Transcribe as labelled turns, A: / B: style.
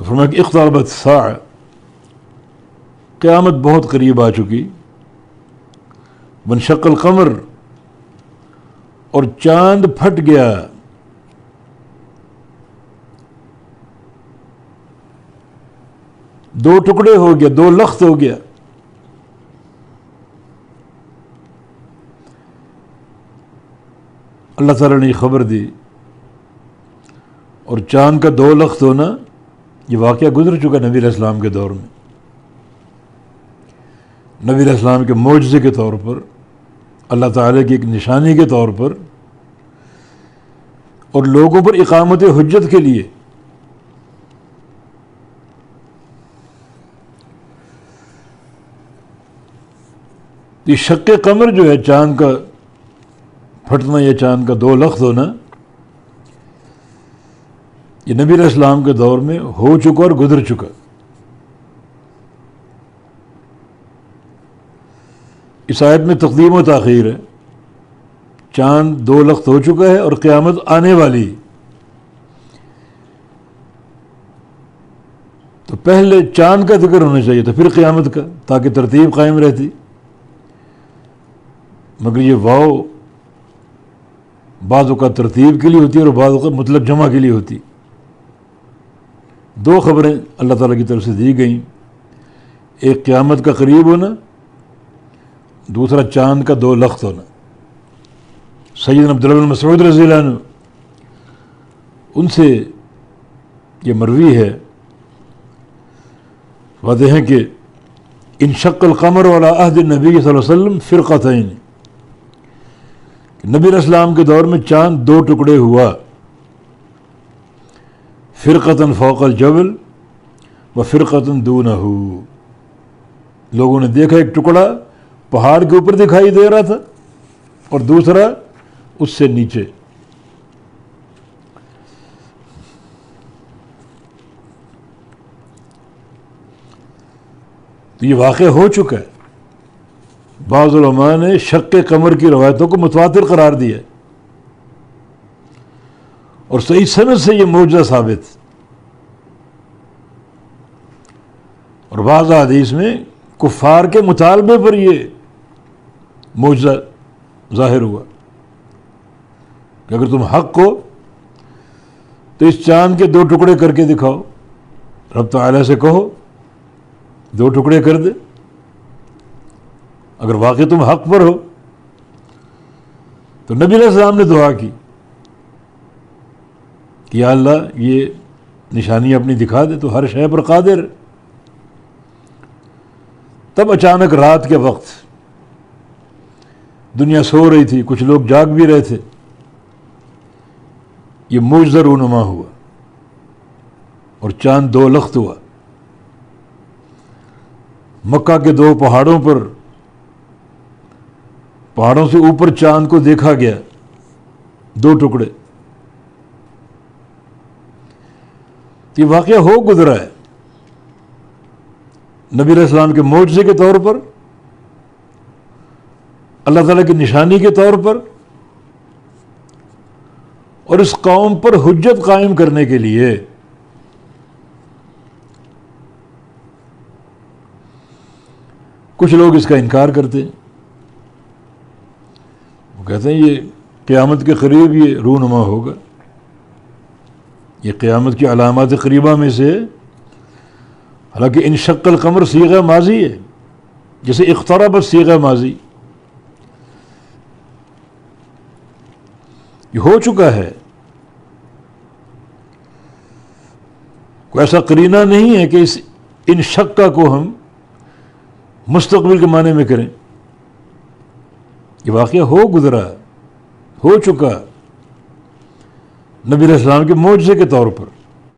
A: فرمایا کہ اقتربت الساعہ، قیامت بہت قریب آ چکی، وانشق القمر، اور چاند پھٹ گیا، دو ٹکڑے ہو گیا، دو لخت ہو گیا۔ اللہ تعالیٰ نے یہ خبر دی، اور چاند کا دو لخت ہونا یہ واقعہ گزر چکا نبی علیہ السلام کے دور میں، نبی علیہ السلام کے معجزے کے طور پر، اللہ تعالیٰ کی ایک نشانی کے طور پر، اور لوگوں پر اقامت حجت کے لیے۔ یہ شق قمر جو ہے، چاند کا پھٹنا یا چاند کا دو لخت ہونا، یہ نبی علیہ السلام کے دور میں ہو چکا اور گزر چکا۔ اس آیت میں تقدیم و تاخیر ہے، چاند دو لخت ہو چکا ہے اور قیامت آنے والی، تو پہلے چاند کا ذکر ہونا چاہیے تھا، پھر قیامت کا، تاکہ ترتیب قائم رہتی، مگر یہ واو بعض اوقات ترتیب کے لیے ہوتی ہے اور بعض اوقات مطلق جمع کے لیے ہوتی۔ دو خبریں اللہ تعالیٰ کی طرف سے دی گئیں، ایک قیامت کا قریب ہونا، دوسرا چاند کا دو لخت ہونا۔ سیدنا عبداللہ بن مسعود رضی اللہ عنہ، ان سے یہ مروی ہے، واضح ہے کہ انشق القمر علی عہد النبی صلی اللہ علیہ وسلم فرقتین، نبی علیہ السلام کے دور میں چاند دو ٹکڑے ہوا، فرقتاً فوق الجبل و فرقتاً دونہ، لوگوں نے دیکھا ایک ٹکڑا پہاڑ کے اوپر دکھائی دے رہا تھا اور دوسرا اس سے نیچے۔ تو یہ واقعہ ہو چکا ہے۔ بعض علماء نے شق قمر کی روایتوں کو متواتر قرار دیا اور صحیح سند سے یہ معجزہ ثابت، اور بعض حدیث میں کفار کے مطالبے پر یہ معجزہ ظاہر ہوا کہ اگر تم حق ہو تو اس چاند کے دو ٹکڑے کر کے دکھاؤ، رب تعالیٰ سے کہو دو ٹکڑے کر دے، اگر واقعی تم حق پر ہو۔ تو نبی علیہ السلام نے دعا کی کہ یا اللہ یہ نشانی اپنی دکھا دے، تو ہر شے پر قادر۔ تب اچانک رات کے وقت دنیا سو رہی تھی، کچھ لوگ جاگ بھی رہے تھے، یہ معجزہ رونما ہوا اور چاند دو لخت ہوا۔ مکہ کے دو پہاڑوں پر، پہاڑوں سے اوپر چاند کو دیکھا گیا، دو ٹکڑے۔ یہ واقعہ ہو گزرا ہے نبی علیہ السلام کے معجزے کے طور پر، اللہ تعالیٰ کی نشانی کے طور پر، اور اس قوم پر حجت قائم کرنے کے لیے۔ کچھ لوگ اس کا انکار کرتے ہیں، وہ کہتے ہیں یہ قیامت کے قریب یہ رونما ہوگا، یہ قیامت کی علامات قریبہ میں سے ہے۔ حالانکہ انشق القمر صیغہ ماضی ہے، جیسے اقتربت صیغہ ماضی، یہ ہو چکا ہے، کوئی ایسا قرینہ نہیں ہے کہ اس انشقہ کو ہم مستقبل کے معنی میں کریں۔ یہ واقعہ ہو گزرا، ہو چکا، نبی علیہ السلام کے معجزے کے طور پر۔